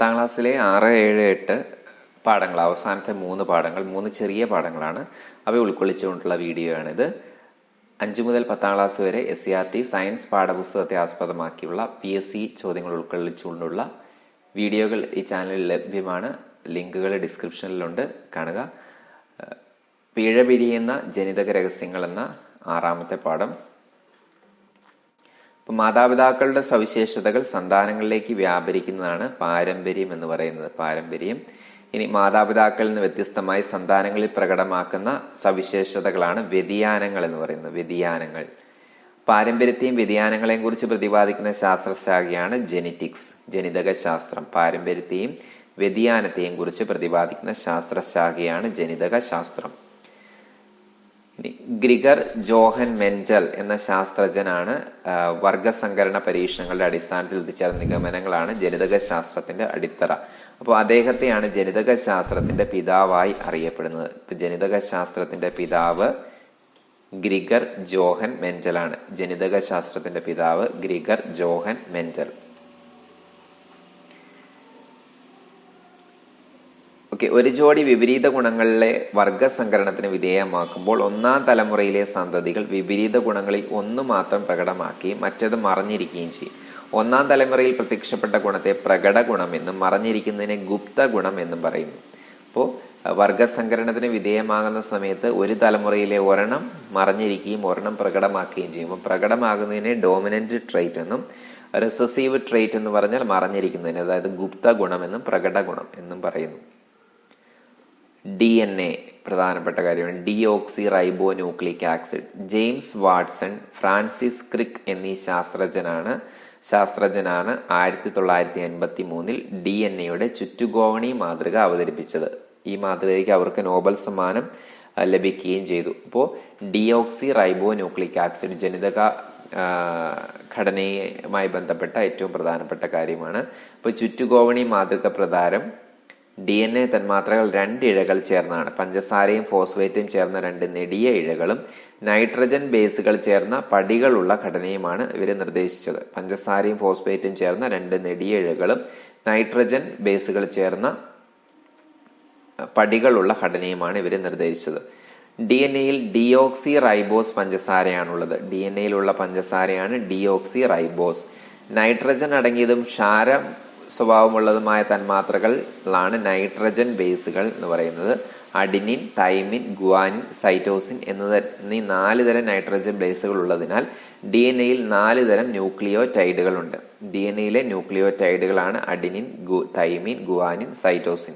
10ാം ക്ലാസ്സിലെ 6, 7, 8 പാഠങ്ങൾ, അവസാനത്തെ 3 പാഠങ്ങൾ, 3 ചെറിയ പാഠങ്ങളാണ്. അവ ഉൾക്കൊള്ളിച്ചുകൊണ്ടുള്ള വീഡിയോ ആണിത്. 5 മുതൽ 10ാം ക്ലാസ് വരെ SCERT സയൻസ് പാഠപുസ്തകത്തെ ആസ്പദമാക്കിയുള്ള PSC ചോദ്യങ്ങൾ ഉൾക്കൊള്ളിച്ചുകൊണ്ടുള്ള വീഡിയോകൾ ഈ ചാനലിൽ ലഭ്യമാണ്. ലിങ്കുകൾ ഡിസ്ക്രിപ്ഷനിലുണ്ട്, കാണുക. പിഴ പിരിയുന്ന ജനിതക രഹസ്യങ്ങൾ എന്ന 6ാമത്തെ പാഠം. മാതാപിതാക്കളുടെ സവിശേഷതകൾ സന്താനങ്ങളിലേക്ക് വ്യാപരിക്കുന്നതാണ് പാരമ്പര്യം എന്ന് പറയുന്നത്. പാരമ്പര്യം. ഇനി മാതാപിതാക്കളിൽ നിന്ന് വ്യത്യസ്തമായി സന്താനങ്ങളിൽ പ്രകടമാക്കുന്ന സവിശേഷതകളാണ് വ്യതിയാനങ്ങൾ എന്ന് പറയുന്നത്. വ്യതിയാനങ്ങൾ. പാരമ്പര്യത്തെയും വ്യതിയാനങ്ങളെയും കുറിച്ച് പ്രതിപാദിക്കുന്ന ശാസ്ത്രശാഖയാണ് ജെനറ്റിക്സ്, ജനിതക ശാസ്ത്രം. പാരമ്പര്യത്തെയും വ്യതിയാനത്തെയും കുറിച്ച് പ്രതിപാദിക്കുന്ന ശാസ്ത്രശാഖയാണ് ജനിതക ശാസ്ത്രം. ഗ്രിഗർ ജോഹൻ മെൻഡൽ എന്ന ശാസ്ത്രജ്ഞനാണ് വർഗസങ്കരണ പരീക്ഷണങ്ങളുടെ അടിസ്ഥാനത്തിൽ എത്തിച്ചേർന്ന നിഗമനങ്ങളാണ് ജനിതക ശാസ്ത്രത്തിന്റെ അടിത്തറ. അപ്പോൾ അദ്ദേഹത്തെയാണ് ജനിതക ശാസ്ത്രത്തിന്റെ പിതാവായി അറിയപ്പെടുന്നത്. ജനിതക ശാസ്ത്രത്തിന്റെ പിതാവ് ഗ്രിഗർ ജോഹൻ മെൻഡൽ ആണ്. ജനിതക ശാസ്ത്രത്തിന്റെ പിതാവ് ഗ്രിഗർ ജോഹൻ മെൻഡൽ. ഒരു ജോഡി വിപരീത ഗുണങ്ങളിലെ വർഗസങ്കരണത്തിന് വിധേയമാക്കുമ്പോൾ 1ാം തലമുറയിലെ സന്തതികൾ വിപരീത ഗുണങ്ങളിൽ ഒന്ന് മാത്രം പ്രകടമാക്കുകയും മറ്റത് മറഞ്ഞിരിക്കുകയും ചെയ്യും. 1ാം തലമുറയിൽ പ്രത്യക്ഷപ്പെട്ട ഗുണത്തെ പ്രകട ഗുണം എന്നും മറഞ്ഞിരിക്കുന്നതിനെ ഗുപ്ത ഗുണം എന്നും പറയുന്നു. അപ്പോൾ വർഗസങ്കരണത്തിന് വിധേയമാകുന്ന സമയത്ത് ഒരു തലമുറയിലെ ഒരെണ്ണം മറഞ്ഞിരിക്കുകയും ഒരെണ്ണം പ്രകടമാക്കുകയും ചെയ്യും. അപ്പോൾ പ്രകടമാകുന്നതിനെ ഡോമിനന്റ് ട്രൈറ്റ് എന്നും റിസസീവ് ട്രൈറ്റ് എന്ന് പറഞ്ഞാൽ മറഞ്ഞിരിക്കുന്നതിന്, അതായത് ഗുപ്ത ഗുണം എന്നും പ്രകട ഗുണം എന്നും പറയുന്നു. DNA പ്രധാനപ്പെട്ട കാര്യമാണ്. Deoxy റൈബോ nucleic acid. James Watson, Francis Crick എന്നീ ശാസ്ത്രജ്ഞനാണ് 1953 DNA ചുറ്റുഗോവണി മാതൃക അവതരിപ്പിച്ചത്. ഈ മാതൃകയ്ക്ക് അവർക്ക് നോബൽ സമ്മാനം ലഭിക്കുകയും ചെയ്തു. അപ്പോൾ ഡിയോക്സി റൈബോ ന്യൂക്ലിക് ആസിഡ് ജനിതക ഘടനയുമായി ബന്ധപ്പെട്ട ഏറ്റവും പ്രധാനപ്പെട്ട കാര്യമാണ്. അപ്പോൾ ചുറ്റുഗോവണി മാതൃക പ്രകാരം DNA തന്മാത്രകൾ 2 ഇഴകൾ ചേർന്നാണ്. പഞ്ചസാരയും ഫോസ്ഫേറ്റും ചേർന്ന 2 നെടിയ ഇഴകളും നൈട്രജൻ ബേസുകൾ ചേർന്ന പടികളുള്ള ഘടനയുമാണ് ഇവര് നിർദ്ദേശിച്ചത്. പഞ്ചസാരയും ഫോസ്ഫേറ്റും ചേർന്ന 2 നെടിയ ഇഴകളും നൈട്രജൻ ബേസുകൾ ചേർന്ന പടികളുള്ള ഘടനയുമാണ് ഇവര് നിർദ്ദേശിച്ചത്. DNAയിൽ ഡിയോക്സി റൈബോസ് പഞ്ചസാരയാണുള്ളത്. DNAയിലുള്ള പഞ്ചസാരയാണ് ഡിയോക്സി റൈബോസ്. നൈട്രജൻ അടങ്ങിയതും ക്ഷാര സ്വഭാവമുള്ളതുമായ തന്മാത്രകളാണ് നൈട്രജൻ ബേസുകൾ എന്ന് പറയുന്നത്. അഡിനിൻ, തൈമിൻ, ഗുവാനിൻ, സൈറ്റോസിൻ എന്നീ 4 തരം നൈട്രജൻ ബേസുകൾ ഉള്ളതിനാൽ DNAയിൽ 4 തരം ന്യൂക്ലിയോടൈഡുകൾ ഉണ്ട്. DNAയിലെ ന്യൂക്ലിയോടൈഡുകളാണ് അഡിനിൻ, തൈമിൻ, ഗുവാനിൻ, സൈറ്റോസിൻ.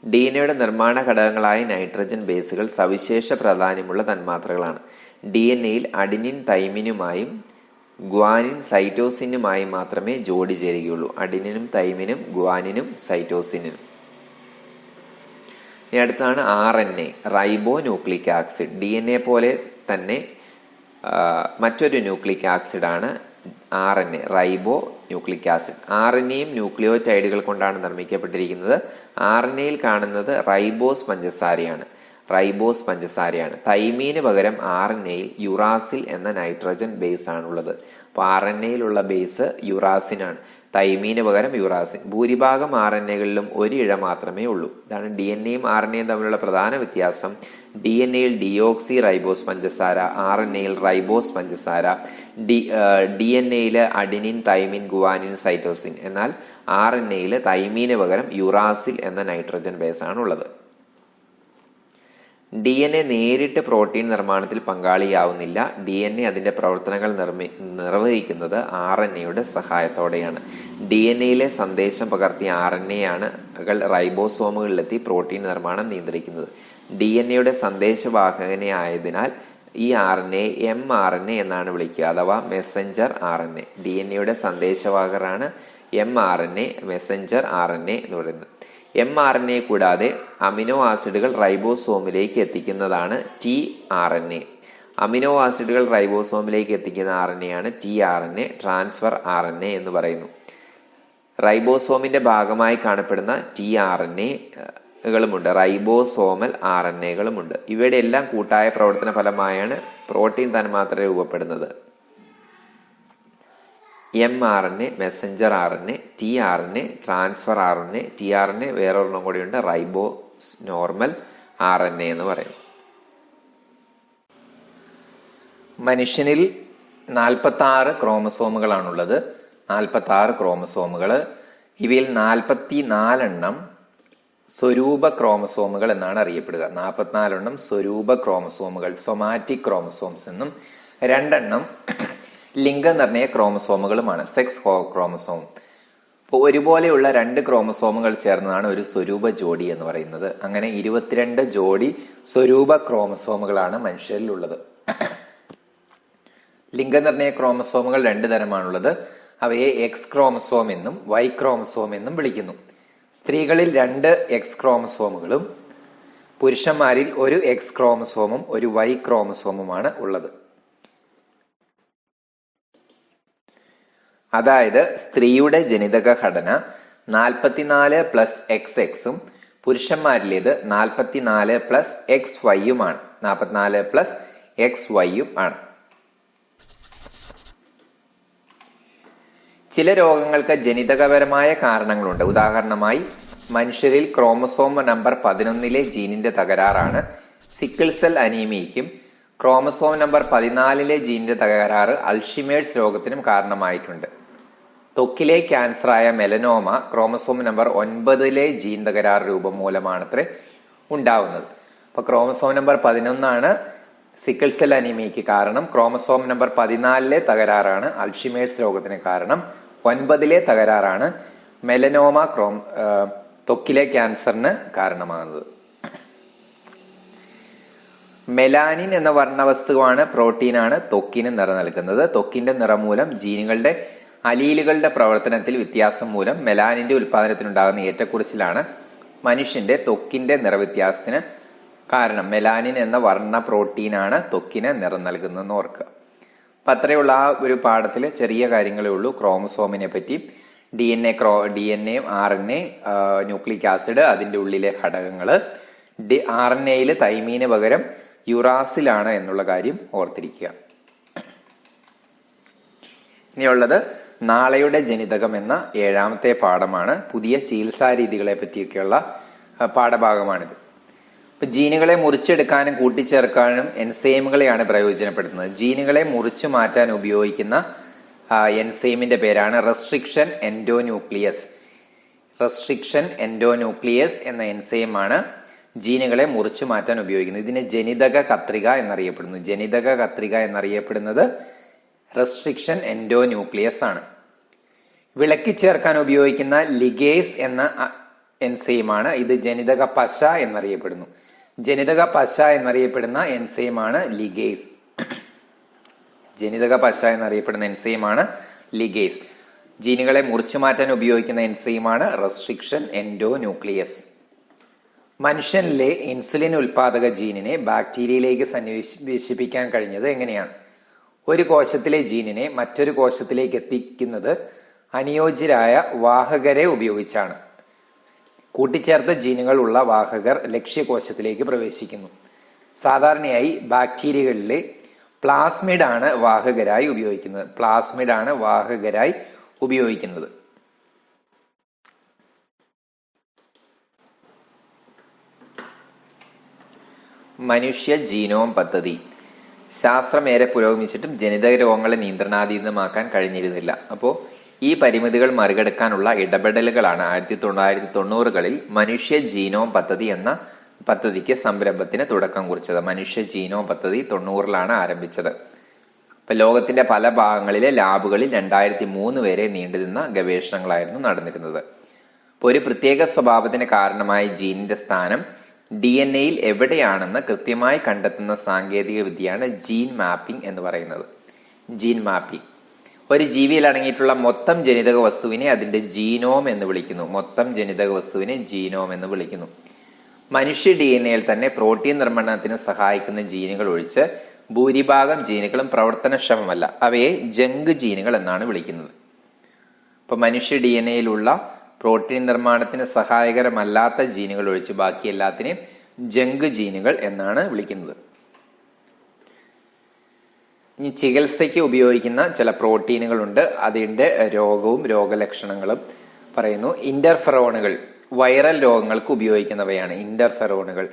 DNAയുടെ നിർമ്മാണ ഘടകങ്ങളായ നൈട്രജൻ ബേസുകൾ സവിശേഷ പ്രാധാന്യമുള്ള തന്മാത്രകളാണ്. DNAയിൽ അഡിനിൻ തൈമിനുമായും ഗ്വാനിൻ സൈറ്റോസിനുമായി മാത്രമേ ജോഡി ചേരുകയുള്ളൂ. അഡിനിനും തൈമിനും ഗ്വാനിനും സൈറ്റോസിനും. ഇനി അടുത്താണ് RNA, ribonucleic acid. DNA പോലെ തന്നെ മറ്റൊരു ന്യൂക്ലിക് ആസിഡാണ് RNA, റൈബോ ന്യൂക്ലിക് ആസിഡ്. RNAയും ന്യൂക്ലിയോടൈഡുകൾ കൊണ്ടാണ് നിർമ്മിക്കപ്പെട്ടിരിക്കുന്നത്. RNAയിൽ കാണുന്നത് റൈബോസ് പഞ്ചസാരയാണ്. തൈമീന് പകരം RNAയിൽ യുറാസിൽ എന്ന നൈട്രജൻ ബേസ് ആണുള്ളത്. അപ്പൊ RNAയിലുള്ള ബേസ് യുറാസിനാണ്, തൈമീന് പകരം യുറാസിൻ. ഭൂരിഭാഗം RNAകളിലും 1 ഇഴ മാത്രമേ ഉള്ളൂ. ഇതാണ് DNAയും RNAയും തമ്മിലുള്ള പ്രധാന വ്യത്യാസം. DNAയിൽ ഡിയോക്സി റൈബോസ് പഞ്ചസാര, RNAയിൽ റൈബോസ് പഞ്ചസാര. DNAയില് അഡിനിൻ, തൈമിൻ, ഗുവാനിൻ, സൈറ്റോസിൻ. എന്നാൽ RNAയില് തൈമീന് പകരം യുറാസിൽ എന്ന നൈട്രജൻ ബേസ് ആണുള്ളത്. DNA നേരിട്ട് പ്രോട്ടീൻ നിർമ്മാണത്തിൽ പങ്കാളിയാവുന്നില്ല. DNA അതിന്റെ പ്രവർത്തനങ്ങൾ നിർവഹിക്കുന്നത് RNAയുടെ സഹായത്തോടെയാണ്. DNAയിലെ സന്ദേശം പകർത്തിയ RNA റൈബോസോമുകളിലെത്തി പ്രോട്ടീൻ നിർമ്മാണം നിയന്ത്രിക്കുന്നത്. DNAയുടെ സന്ദേശവാഹകനെ ആയതിനാൽ ഈ RNA mRNA എന്നാണ് വിളിക്കുക, അഥവാ Messenger RNA. DNAയുടെ സന്ദേശവാഹകരാണ് mRNA, Messenger RNA എന്ന് പറയുന്നത്. mRNA കൂടാതെ അമിനോ ആസിഡുകൾ റൈബോസോമിലേക്ക് എത്തിക്കുന്നതാണ് tRNA. അമിനോ ആസിഡുകൾ റൈബോസോമിലേക്ക് എത്തിക്കുന്ന RNAയാണ് tRNA, ട്രാൻസ്ഫർ RNA എന്ന് പറയുന്നു. റൈബോസോമിന്റെ ഭാഗമായി കാണപ്പെടുന്ന tRNAകളുമുണ്ട്, റൈബോസോമൽ RNAകളുമുണ്ട്. ഇവയുടെ എല്ലാം കൂട്ടായ പ്രവർത്തന ഫലമായാണ് പ്രോട്ടീൻ തന്മാത്ര രൂപപ്പെടുന്നത്. mRNA, Messenger RNA, tRNA, transfer RNA, tRNA വേറൊരെണ്ണം കൂടിയുണ്ട് റൈബോസ് നോർമൽ RNA എന്ന് പറയും. മനുഷ്യനിൽ 46 ക്രോമസോമുകളാണുള്ളത്. 46 ക്രോമസോമുകൾ. ഇവയിൽ 44 എണ്ണം സ്വരൂപ ക്രോമസോമുകൾ എന്നാണ് അറിയപ്പെടുക. 44 എണ്ണം സ്വരൂപ ക്രോമസോമുകൾ, സൊമാറ്റിക് ക്രോമസോംസ് എന്നും 2 എണ്ണം ലിംഗനിർണയ ക്രോമസോമുകളുമാണ്, സെക്സ് ക്രോമസോം. അപ്പോൾ ഒരുപോലെയുള്ള 2 ക്രോമസോമുകൾ ചേർന്നതാണ് ഒരു സ്വരൂപ ജോഡി എന്ന് പറയുന്നത്. അങ്ങനെ 22 ജോഡി സ്വരൂപ ക്രോമസോമുകളാണ് മനുഷ്യരിലുള്ളത്. ലിംഗനിർണയ ക്രോമസോമുകൾ 2 തരമാണുള്ളത്. അവയെ എക്സ് ക്രോമസോം എന്നും വൈ ക്രോമസോം എന്നും വിളിക്കുന്നു. സ്ത്രീകളിൽ 2 എക്സ് ക്രോമസോമുകളും പുരുഷന്മാരിൽ 1 എക്സ് ക്രോമസോമും 1 വൈ ക്രോമസോമുമാണ് ഉള്ളത്. അതായത് സ്ത്രീയുടെ ജനിതക ഘടന 44+XX പുരുഷന്മാരിലേത് 44+XY 44+XY ആണ്. ചില രോഗങ്ങൾക്ക് ജനിതകപരമായ കാരണങ്ങളുണ്ട്. ഉദാഹരണമായി മനുഷ്യരിൽ ക്രോമസോം നമ്പർ 11 ജീനിന്റെ തകരാറാണ് സിക്കിൾ സെൽ അനീമിയയ്ക്കും ക്രോമസോം നമ്പർ 14 ജീനിന്റെ തകരാറ് അൾഷിമേഴ്സ് രോഗത്തിനും കാരണമായിട്ടുണ്ട്. ത്വക്കിലെ ക്യാൻസറായ മെലനോമ ക്രോമസോം നമ്പർ 9 ജീൻ തകരാറ് രൂപം മൂലമാണത്രേ ഉണ്ടാവുന്നത്. അപ്പൊ ക്രോമസോം നമ്പർ 11 സിക്കിൾ സെൽ അനീമിയയ്ക്ക് കാരണം. ക്രോമസോം നമ്പർ 14 തകരാറാണ് അൾഷിമേഴ്സ് രോഗത്തിന് കാരണം. 9 തകരാറാണ് മെലനോമ ത്വക്കിലെ ക്യാൻസറിന് കാരണമാകുന്നത്. മെലാനിൻ എന്ന വർണ്ണവസ്തുവാണ്, പ്രോട്ടീനാണ് ത്വക്കിന് നിറം നൽകുന്നത്. ത്വക്കിന്റെ നിറം മൂലം ജീനുകളുടെ അലീലുകളുടെ പ്രവർത്തനത്തിൽ വ്യത്യാസം മൂലം മെലാനിന്റെ ഉൽപാദനത്തിനുണ്ടാകുന്ന ഏറ്റക്കുറച്ചിലാണ് മനുഷ്യന്റെ ത്വക്കിന്റെ നിറവ്യത്യാസത്തിന് കാരണം. മെലാനിൻ എന്ന വർണ്ണ പ്രോട്ടീനാണ് ത്വക്കിന് നിറം നൽകുന്നതെന്ന് ഓർക്കുക. അപ്പൊ അത്രയുള്ള ആ ഒരു പാഠത്തിൽ ചെറിയ കാര്യങ്ങളേ ഉള്ളൂ ക്രോമസോമിനെ പറ്റി. DNA, RNA, ന്യൂക്ലിക് ആസിഡ്, അതിന്റെ ഉള്ളിലെ ഘടകങ്ങള്. RNAയിൽ തൈമീന് പകരം യുറാസിലാണ് എന്നുള്ള കാര്യം ഓർത്തിരിക്കുക. ഇനിയുള്ളത് നാളെയുടെ ജനിതകം എന്ന 7ാമത്തെ പാഠമാണ്. പുതിയ ചികിത്സാ രീതികളെ പറ്റിയൊക്കെയുള്ള പാഠഭാഗമാണിത്. ജീനുകളെ മുറിച്ചെടുക്കാനും കൂട്ടിച്ചേർക്കാനും എൻസൈമുകളെയാണ് പ്രയോജനപ്പെടുത്തുന്നത്. ജീനുകളെ മുറിച്ചു മാറ്റാൻ ഉപയോഗിക്കുന്ന എൻസൈമിന്റെ പേരാണ് റെസ്ട്രിക്ഷൻ എൻഡോന്യൂക്ലിയസ്. റെസ്ട്രിക്ഷൻ എൻഡോന്യൂക്ലിയസ് എന്ന എൻസൈമാണ് ജീനുകളെ മുറിച്ചു മാറ്റാൻ ഉപയോഗിക്കുന്നത്. ഇതിന് ജനിതക കത്രിക എന്നറിയപ്പെടുന്നു. ജനിതക കത്രിക എന്നറിയപ്പെടുന്നത് റെസ്ട്രിക്ഷൻ എൻഡോന്യൂക്ലിയസ് ആണ്. വിളക്കി ചേർക്കാൻ ഉപയോഗിക്കുന്ന ലിഗേസ് എന്ന എൻസൈമാണ്. ഇത് ജനിതക പശ എന്നറിയപ്പെടുന്നു. ജനിതക പശ എന്നറിയപ്പെടുന്ന എൻസൈമാണ് ലിഗേസ്. ജനിതക പശ എന്നറിയപ്പെടുന്ന എൻസൈമാണ് ലിഗേസ്. ജീനുകളെ മുറിച്ചു മാറ്റാൻ ഉപയോഗിക്കുന്ന എൻസൈമാണ് റെസ്ട്രിക്ഷൻ എൻഡോന്യൂക്ലിയസ്. മനുഷ്യനിലെ ഇൻസുലിൻ ഉൽപാദക ജീനിനെ ബാക്ടീരിയയിലേക്ക് സന്നിവേശിപ്പിക്കാൻ കഴിഞ്ഞത് എങ്ങനെയാണ്? ഒരു കോശത്തിലെ ജീനിനെ മറ്റൊരു കോശത്തിലേക്ക് എത്തിക്കുന്നത് അനുയോജ്യരായ വാഹകരെ ഉപയോഗിച്ചാണ്. കൂട്ടിച്ചേർത്ത ജീനുകൾ ഉള്ള വാഹകർ ലക്ഷ്യകോശത്തിലേക്ക് പ്രവേശിക്കുന്നു. സാധാരണയായി ബാക്ടീരിയകളിലെ പ്ലാസ്മിഡ് ആണ് വാഹകരായി ഉപയോഗിക്കുന്നത്. പ്ലാസ്മിഡ് ആണ് വാഹകരായി ഉപയോഗിക്കുന്നത്. മനുഷ്യ ജീനോം പദ്ധതി. ശാസ്ത്രം ഏറെ പുരോഗമിച്ചിട്ടും ജനിതക രോഗങ്ങളെ നിയന്ത്രണാതീതമാക്കാൻ കഴിഞ്ഞിരുന്നില്ല. അപ്പോൾ ഈ പരിമിതികൾ മറികടക്കാനുള്ള ഇടപെടലുകളാണ് 1990കളിൽ മനുഷ്യ ജീനോം പദ്ധതി എന്ന പദ്ധതിക്ക് സംരംഭത്തിന് തുടക്കം കുറിച്ചത്. മനുഷ്യ ജീനോം പദ്ധതി 90ലാണ് ആരംഭിച്ചത്. ഇപ്പൊ ലോകത്തിന്റെ പല ഭാഗങ്ങളിലെ ലാബുകളിൽ 2003 വരെ നീണ്ടുനിന്ന ഗവേഷണങ്ങളായിരുന്നു നടന്നിരുന്നത്. ഇപ്പൊ ഒരു പ്രത്യേക സ്വഭാവത്തിന് കാരണമായ ജീനിന്റെ സ്ഥാനം DNA-യിൽ എവിടെയാണെന്ന് കൃത്യമായി കണ്ടെത്തുന്ന സാങ്കേതിക വിദ്യയാണ് ജീൻ മാപ്പിംഗ് എന്ന് പറയുന്നത്. Gene mapping. ഒരു ജീവിയിൽ അടങ്ങിയിട്ടുള്ള മൊത്തം ജനിതക വസ്തുവിനെ അതിന്റെ ജീനോം എന്ന് വിളിക്കുന്നു. മൊത്തം ജനിതക വസ്തുവിനെ ജീനോം എന്ന് വിളിക്കുന്നു. മനുഷ്യ DNA-യിൽ തന്നെ പ്രോട്ടീൻ നിർമ്മാണത്തിന് സഹായിക്കുന്ന ജീനുകൾ ഒഴിച്ച് ഭൂരിഭാഗം ജീനുകളും പ്രവർത്തനക്ഷമമല്ല. അവയെ ജങ്ക് ജീനുകൾ എന്നാണ് വിളിക്കുന്നത്. ഇപ്പൊ മനുഷ്യ DNA-യിലുള്ള പ്രോട്ടീൻ നിർമ്മാണത്തിന് സഹായകരമല്ലാത്ത ജീനുകൾ ഒഴിച്ച് ബാക്കി എല്ലാത്തിനെയും ജങ്ക് ജീനുകൾ എന്നാണ് വിളിക്കുന്നത്. ഇനി ചികിത്സയ്ക്ക് ഉപയോഗിക്കുന്ന ചില പ്രോട്ടീനുകളുണ്ട്, അതിന്റെ രോഗവും രോഗലക്ഷണങ്ങളും പറയുന്നു. ഇന്റർഫെറോണുകൾ വൈറൽ രോഗങ്ങൾക്ക് ഉപയോഗിക്കുന്നവയാണ്. ഇന്റർഫെറോണുകൾ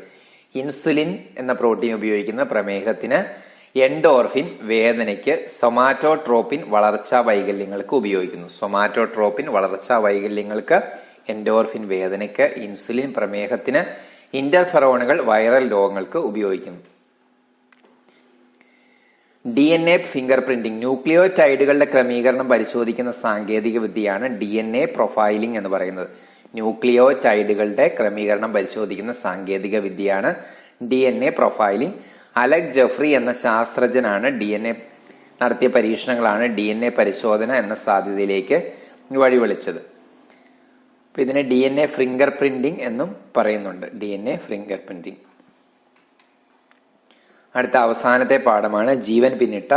ഇൻസുലിൻ എന്ന പ്രോട്ടീൻ ഉപയോഗിക്കുന്ന പ്രമേഹത്തിന്, എൻഡോർഫിൻ വേദനയ്ക്ക്, സൊമാറ്റോട്രോപ്പിൻ വളർച്ചാ വൈകല്യങ്ങൾക്ക് ഉപയോഗിക്കുന്നു. സൊമാറ്റോട്രോപ്പിൻ വളർച്ചാ വൈകല്യങ്ങൾക്ക്, എൻഡോർഫിൻ വേദനയ്ക്ക്, ഇൻസുലിൻ പ്രമേഹത്തിന്, ഇന്റർഫെറോണുകൾ വൈറൽ രോഗങ്ങൾക്ക് ഉപയോഗിക്കുന്നു. DNA ഫിംഗർ പ്രിന്റിംഗ് ന്യൂക്ലിയോടൈഡുകളുടെ ക്രമീകരണം പരിശോധിക്കുന്ന സാങ്കേതിക വിദ്യയാണ് DNA പ്രൊഫൈലിംഗ് എന്ന് പറയുന്നത്. ന്യൂക്ലിയോടൈഡുകളുടെ ക്രമീകരണം പരിശോധിക്കുന്ന സാങ്കേതിക വിദ്യയാണ് DNA പ്രൊഫൈലിംഗ്. അലക് ജെഫ്രി എന്ന ശാസ്ത്രജ്ഞനാണ് DNA നടത്തിയ പരീക്ഷണങ്ങളാണ് DNA പരിശോധന എന്ന സാധ്യതയിലേക്ക് വഴിവെളിച്ചത്. അപ്പൊ ഇതിനെ DNA ഫിംഗർ പ്രിന്റിംഗ് എന്നും പറയുന്നുണ്ട്. DNA finger printing. അടുത്ത അവസാനത്തെ പാഠമാണ് ജീവൻ പിന്നിട്ട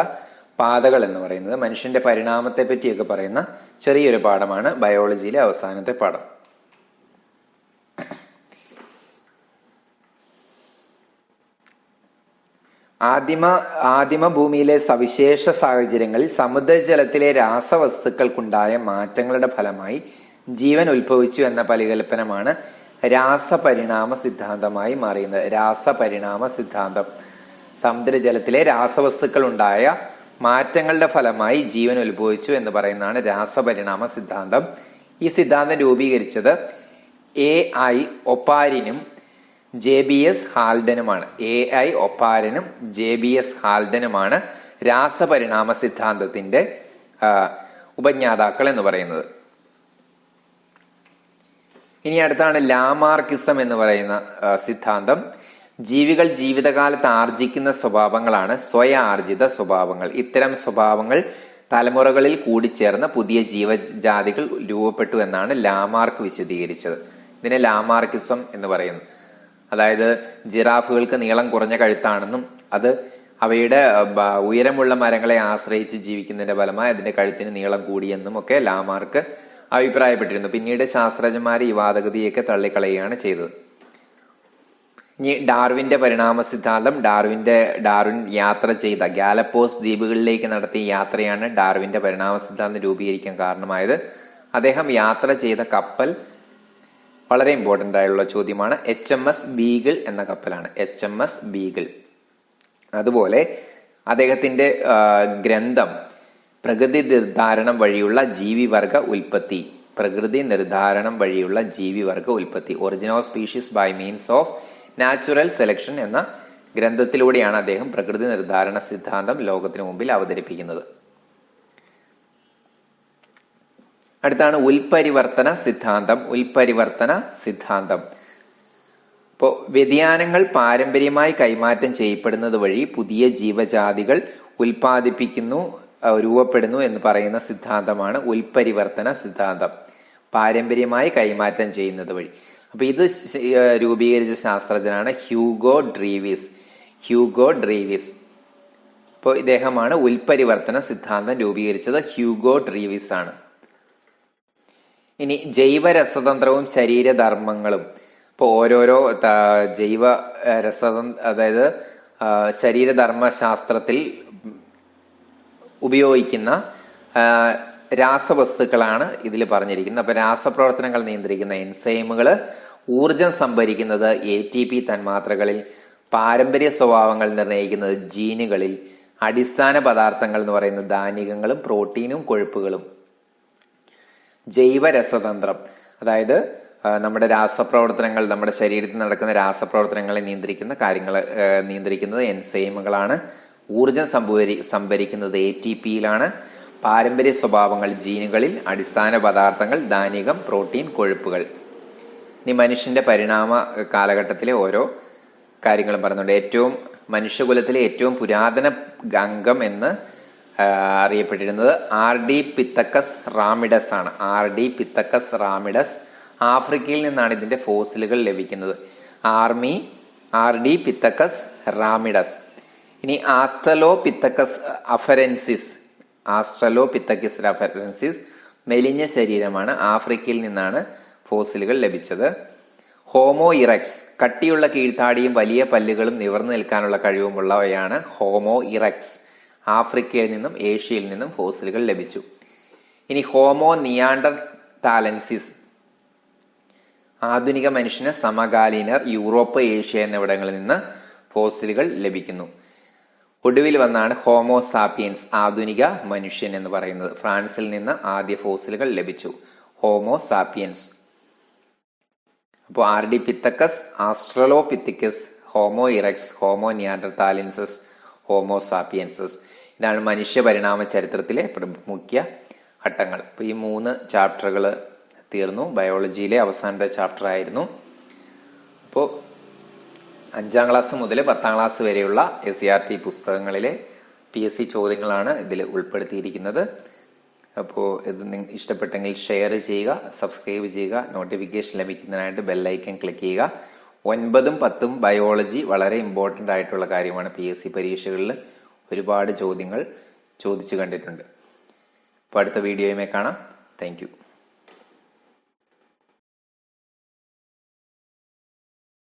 പാതകൾ എന്ന് പറയുന്നത്. മനുഷ്യന്റെ പരിണാമത്തെ പറ്റിയൊക്കെ പറയുന്ന ചെറിയൊരു പാഠമാണ് ബയോളജിയിലെ അവസാനത്തെ പാഠം. ആദിമ ഭൂമിയിലെ സവിശേഷ സാഹചര്യങ്ങളിൽ സമുദ്രജലത്തിലെ രാസവസ്തുക്കൾക്കുണ്ടായ മാറ്റങ്ങളുടെ ഫലമായി ജീവൻ ഉത്ഭവിച്ചു എന്ന പരികല്പനമാണ് രാസപരിണാമ സിദ്ധാന്തമായി മാറിയത്. രാസപരിണാമ സിദ്ധാന്തം സമുദ്രജലത്തിലെ രാസവസ്തുക്കൾ ഉണ്ടായ മാറ്റങ്ങളുടെ ഫലമായി ജീവൻ ഉത്ഭവിച്ചു എന്ന് പറയുന്നതാണ് രാസപരിണാമ സിദ്ധാന്തം. ഈ സിദ്ധാന്തം രൂപീകരിച്ചത് AI ഒപ്പാരിനും JBS ഹാൽഡനുമാണ്. AI ഒപ്പാരനും JBS ഹാൽഡനുമാണ് രാസപരിണാമ സിദ്ധാന്തത്തിന്റെ ഉപജ്ഞാതാക്കൾ എന്ന് പറയുന്നത്. ഇനി അടുത്താണ് ലാമാർക്കിസം എന്ന് പറയുന്ന സിദ്ധാന്തം. ജീവികൾ ജീവിതകാലത്ത് ആർജിക്കുന്ന സ്വഭാവങ്ങളാണ് സ്വയാർജിത സ്വഭാവങ്ങൾ. ഇത്തരം സ്വഭാവങ്ങൾ തലമുറകളിൽ കൂടിച്ചേർന്ന പുതിയ ജീവജാതികൾ രൂപപ്പെട്ടു എന്നാണ് ലാമാർക്ക് വിശദീകരിച്ചത്. ഇതിനെ ലാമാർക്കിസം എന്ന് പറയുന്നു. അതായത് ജിറാഫുകൾക്ക് നീളം കുറഞ്ഞ കഴുത്താണെന്നും അത് അവയുടെ ഉയരമുള്ള മരങ്ങളെ ആശ്രയിച്ച് ജീവിക്കുന്നതിന്റെ ഫലമായി അതിന്റെ കഴുത്തിന് നീളം കൂടിയെന്നും ഒക്കെ ലാമാർക്ക് അഭിപ്രായപ്പെട്ടിരുന്നു. പിന്നീട് ശാസ്ത്രജ്ഞന്മാർ ഈ വാദഗതിയൊക്കെ തള്ളിക്കളയുകയാണ് ചെയ്തത്. ഇനി ഡാർവിന്റെ പരിണാമ സിദ്ധാന്തം. ഡാർവിൻ യാത്ര ചെയ്ത ഗാലപ്പോസ് ദ്വീപുകളിലേക്ക് നടത്തിയ യാത്രയാണ് ഡാർവിന്റെ പരിണാമ സിദ്ധാന്തം രൂപീകരിക്കാൻ കാരണമായത്. അദ്ദേഹം യാത്ര ചെയ്ത കപ്പൽ വളരെ ഇമ്പോർട്ടന്റ് ആയുള്ള ചോദ്യമാണ്. HMS ബീഗിൾ എന്ന കപ്പലാണ്. HMS Beagle. അതുപോലെ അദ്ദേഹത്തിന്റെ ഗ്രന്ഥം പ്രകൃതി നിർദ്ധാരണം വഴിയുള്ള ജീവിവർഗ ഉൽപ്പത്തി. പ്രകൃതി നിർദ്ധാരണം വഴിയുള്ള ജീവിവർഗ ഉൽപ്പത്തി. Origin of species by means of natural selection എന്ന ഗ്രന്ഥത്തിലൂടെയാണ് അദ്ദേഹം പ്രകൃതി നിർദ്ധാരണ സിദ്ധാന്തം ലോകത്തിനു മുമ്പിൽ അവതരിപ്പിക്കുന്നത്. അടുത്താണ് ഉൽപരിവർത്തന സിദ്ധാന്തം. ഉൽപരിവർത്തന സിദ്ധാന്തം ഇപ്പോൾ വ്യതിയാനങ്ങൾ പാരമ്പര്യമായി കൈമാറ്റം ചെയ്യപ്പെടുന്നത് വഴി പുതിയ ജീവജാതികൾ രൂപപ്പെടുന്നു എന്ന് പറയുന്ന സിദ്ധാന്തമാണ് ഉൽപരിവർത്തന സിദ്ധാന്തം. പാരമ്പര്യമായി കൈമാറ്റം ചെയ്യുന്നത് വഴി. അപ്പൊ ഇത് രൂപീകരിച്ച ശാസ്ത്രജ്ഞനാണ് ഹ്യൂഗോ ഡ്രീവിസ്. അപ്പോൾ ഇദ്ദേഹമാണ് ഉൽപരിവർത്തന സിദ്ധാന്തം രൂപീകരിച്ചത്. ഹ്യൂഗോ ഡ്രീവിസ് ആണ്. ഇനി ജൈവരസതന്ത്രവും ശരീരധർമ്മങ്ങളും. ഇപ്പോൾ ഓരോരോ ജൈവ അതായത് ശരീരധർമ്മ ശാസ്ത്രത്തിൽ ഉപയോഗിക്കുന്ന രാസവസ്തുക്കളാണ് ഇതിൽ പറഞ്ഞിരിക്കുന്നത്. അപ്പൊ രാസപ്രവർത്തനങ്ങൾ നിയന്ത്രിക്കുന്ന എൻസൈമുകൾ, ഊർജം സംഭരിക്കുന്നത് ATP തന്മാത്രകളിൽ, പാരമ്പര്യ സ്വഭാവങ്ങൾ നിർണ്ണയിക്കുന്നത് ജീനുകളിൽ, അടിസ്ഥാന പദാർത്ഥങ്ങൾ എന്ന് പറയുന്ന ധാന്യങ്ങളും പ്രോട്ടീനും കൊഴുപ്പുകളും. ജൈവരസതന്ത്രം അതായത് നമ്മുടെ രാസപ്രവർത്തനങ്ങൾ, നമ്മുടെ ശരീരത്തിൽ നടക്കുന്ന രാസപ്രവർത്തനങ്ങളെ നിയന്ത്രിക്കുന്നത് എൻസൈമുകളാണ്. ഊർജം സംഭരിക്കുന്നത് ATPയിലാണ്. പാരമ്പര്യ സ്വഭാവങ്ങൾ ജീനുകളിൽ, അടിസ്ഥാന പദാർത്ഥങ്ങൾ ധാന്യം, പ്രോട്ടീൻ, കൊഴുപ്പുകൾ. ഇനി മനുഷ്യന്റെ പരിണാമ കാലഘട്ടത്തിലെ ഓരോ കാര്യങ്ങളും പറയുന്നുണ്ട്. മനുഷ്യകുലത്തിലെ ഏറ്റവും പുരാതന അംഗം എന്ന് അറിയപ്പെട്ടിരുന്നത് RD പിത്തക്കസ് റാമിഡസ് ആണ്. RD പിത്തക്കസ് ramidus. ആഫ്രിക്കയിൽ നിന്നാണ് ഇതിന്റെ ഫോസിലുകൾ ലഭിക്കുന്നത്. RD പിത്തക്കസ് ramidus. ഇനി ആസ്ട്രലോപിത്തക്കസ് അഫറൻസിസ് മെലിഞ്ഞ ശരീരമാണ്. ആഫ്രിക്കയിൽ നിന്നാണ് ഫോസിലുകൾ ലഭിച്ചത്. ഹോമോ ഇറക്സ് കട്ടിയുള്ള കീഴ്ത്താടിയും വലിയ പല്ലുകളും നിവർന്നു നിൽക്കാനുള്ള കഴിവുമുള്ളവയാണ് ഹോമോ ഇറക്സ്. ആഫ്രിക്കയിൽ നിന്നും ഏഷ്യയിൽ നിന്നും ഫോസിലുകൾ ലഭിച്ചു. ഇനി ഹോമോ നിയാണ്ടർതാലൻസിസ്, ആധുനിക മനുഷ്യന് സമകാലീനർ, യൂറോപ്പ്, ഏഷ്യ എന്നിവിടങ്ങളിൽ നിന്ന് ഫോസിലുകൾ ലഭിക്കുന്നു. ഒടുവിൽ വന്നാണ് ഹോമോ സാപ്പിയൻസ്, ആധുനിക മനുഷ്യൻ എന്ന് പറയുന്നത്. ഫ്രാൻസിൽ നിന്ന് ആദ്യ ഫോസിലുകൾ ലഭിച്ചു, ഹോമോ സാപ്പിയൻസ്. അപ്പോൾ ആർഡിപിത്തക്കസ്, ആസ്ട്രലോപിത്തിക്കസ്, ഹോമോ ഇറക്സ്, ഹോമോ നിയാണ്ടർതാലൻസസ്, ഹോമോ സാപ്പിയൻസസ്. ഇതാണ് മനുഷ്യ പരിണാമ ചരിത്രത്തിലെ മുഖ്യ ഘട്ടങ്ങൾ. അപ്പോൾ ഈ 3 ചാപ്റ്ററുകൾ തീർന്നു. ബയോളജിയിലെ അവസാനത്തെ ചാപ്റ്റർ ആയിരുന്നു. അപ്പോൾ 5ാം ക്ലാസ് മുതൽ 10ാം ക്ലാസ് വരെയുള്ള SCERT പുസ്തകങ്ങളിലെ PSC ചോദ്യങ്ങളാണ് ഇതിൽ ഉൾപ്പെടുത്തിയിരിക്കുന്നത്. അപ്പോൾ ഇത് ഇഷ്ടപ്പെട്ടെങ്കിൽ ഷെയർ ചെയ്യുക, സബ്സ്ക്രൈബ് ചെയ്യുക, നോട്ടിഫിക്കേഷൻ ലഭിക്കുന്നതിനായിട്ട് ബെല്ലൈക്കൺ ക്ലിക്ക് ചെയ്യുക. 9ഉം 10ഉം ബയോളജി വളരെ ഇമ്പോർട്ടൻ്റ് ആയിട്ടുള്ള കാര്യമാണ്. PSC പരീക്ഷകളിൽ ഒരുപാട് ചോദ്യങ്ങൾ ചോദിച്ചു കണ്ടിട്ടുണ്ട്. അപ്പോൾ അടുത്ത വീഡിയോയുമായി കാണാം. Thank you.